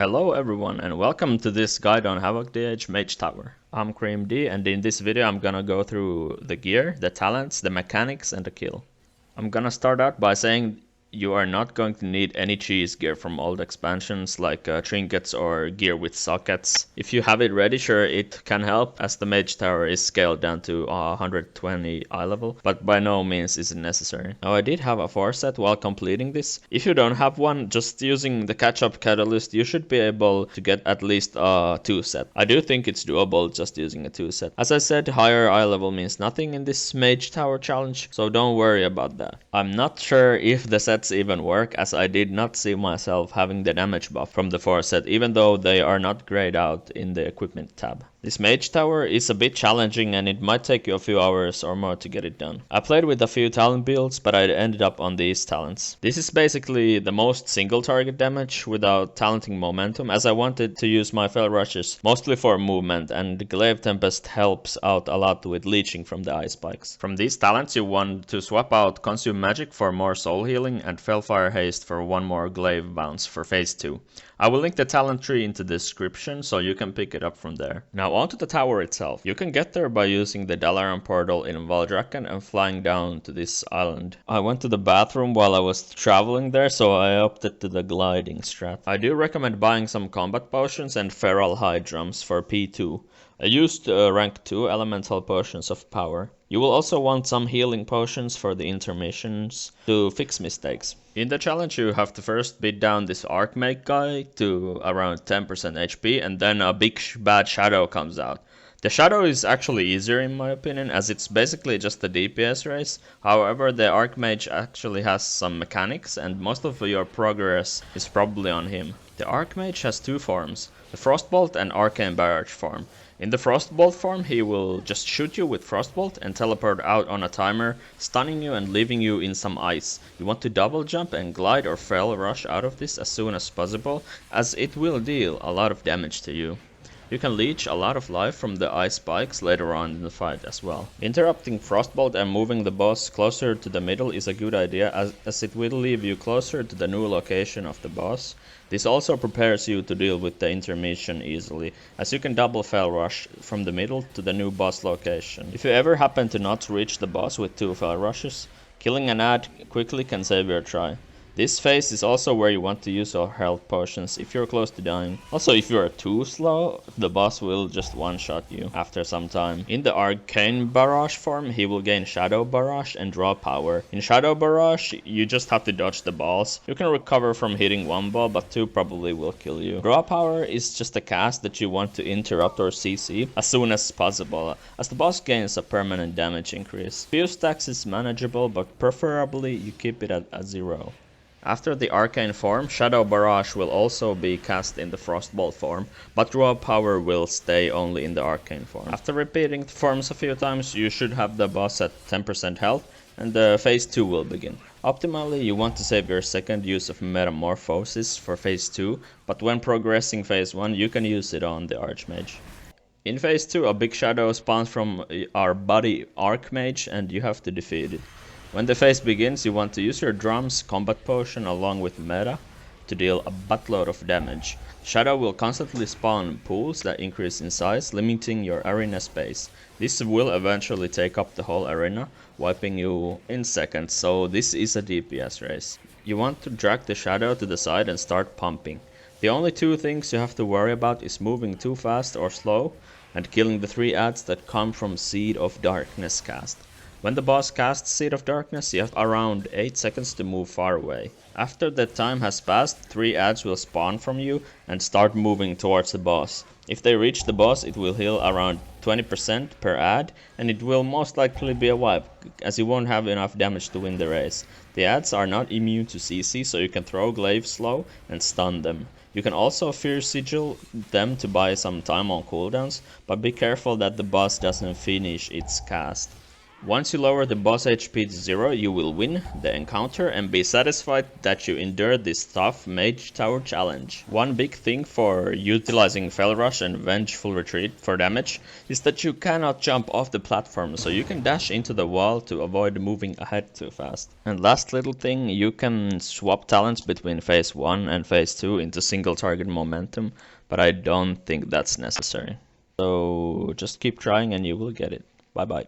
Hello everyone and welcome to this guide on Havoc MageTower. I'm Cream D and in this video I'm gonna go through the gear, the talents, the mechanics and the kill. I'm gonna start out by saying you are not going to need any cheese gear from old expansions like trinkets or gear with sockets. If you have it ready, sure, it can help as the Mage Tower is scaled down to 120 eye level, but by no means is it necessary. Now I did have a 4 set while completing this. If you don't have one, just using the catch-up catalyst you should be able to get at least a 2 set. I do think it's doable just using a 2 set. As I said, higher eye level means nothing in this Mage Tower challenge, so don't worry about that. I'm not sure if the sets even work, as I did not see myself having the damage buff from the 4 set, even though they are not grayed out in the equipment tab. This Mage Tower is a bit challenging and it might take you a few hours or more to get it done. I played with a few talent builds, but I ended up on these talents. This is basically the most single target damage without talenting momentum, as I wanted to use my fell rushes mostly for movement, and Glaive Tempest helps out a lot with leeching from the ice spikes. From these talents you want to swap out Consume Magic for more soul healing and Fellfire Haste for one more glaive bounce for phase 2. I will link the talent tree in the description so you can pick it up from there. Now onto the tower itself. You can get there by using the Dalaran portal in Valdrakken and flying down to this island. I went to the bathroom while I was traveling there, so I opted to the gliding strat. I do recommend buying some combat potions and feral hide drums for P2. I used rank 2 elemental potions of power. You will also want some healing potions for the intermissions to fix mistakes. In the challenge you have to first beat down this Archmage guy to around 10% HP and then a big bad shadow comes out. The shadow is actually easier in my opinion, as it's basically just a DPS race. However, the Archmage actually has some mechanics and most of your progress is probably on him. The Archmage has two forms, the Frostbolt and Arcane Barrage form. In the Frostbolt form he will just shoot you with Frostbolt and teleport out on a timer, stunning you and leaving you in some ice. You want to double jump and glide or fell rush out of this as soon as possible, as it will deal a lot of damage to you. You can leech a lot of life from the ice spikes later on in the fight as well. Interrupting Frostbolt and moving the boss closer to the middle is a good idea, as it will leave you closer to the new location of the boss. This also prepares you to deal with the intermission easily, as you can double fell rush from the middle to the new boss location. If you ever happen to not reach the boss with 2 fell rushes, killing an ad quickly can save your try. This phase is also where you want to use your health potions if you're close to dying. Also, if you are too slow, the boss will just one-shot you after some time. In the Arcane Barrage form, he will gain Shadow Barrage and draw power. In Shadow Barrage, you just have to dodge the balls. You can recover from hitting 1 ball, but 2 probably will kill you. Draw power is just a cast that you want to interrupt or CC as soon as possible, as the boss gains a permanent damage increase. Few stacks is manageable, but preferably you keep it at 0. After the Arcane form, Shadow Barrage will also be cast in the Frostbolt form, but Draw Power will stay only in the Arcane form. After repeating the forms a few times, you should have the boss at 10% health, and phase 2 will begin. Optimally, you want to save your second use of Metamorphosis for phase 2, but when progressing phase 1, you can use it on the Archmage. In phase 2, a big shadow spawns from our buddy Archmage, and you have to defeat it. When the phase begins, you want to use your drums, combat potion along with meta to deal a buttload of damage. Shadow will constantly spawn pools that increase in size, limiting your arena space. This will eventually take up the whole arena, wiping you in seconds, so this is a DPS race. You want to drag the shadow to the side and start pumping. The only 2 things you have to worry about is moving too fast or slow, and killing the 3 ads that come from Seed of Darkness cast. When the boss casts Seed of Darkness, you have around 8 seconds to move far away. After that time has passed, 3 ads will spawn from you and start moving towards the boss. If they reach the boss, it will heal around 20% per ad, and it will most likely be a wipe, as you won't have enough damage to win the race. The ads are not immune to CC, so you can throw glaive slow and stun them. You can also Fear Sigil them to buy some time on cooldowns, but be careful that the boss doesn't finish its cast. Once you lower the boss HP to 0, you will win the encounter and be satisfied that you endured this tough Mage Tower challenge. One big thing for utilizing Fell Rush and Vengeful Retreat for damage is that you cannot jump off the platform, so you can dash into the wall to avoid moving ahead too fast. And last little thing, you can swap talents between phase 1 and phase 2 into single target momentum, but I don't think that's necessary. So just keep trying and you will get it. Bye bye.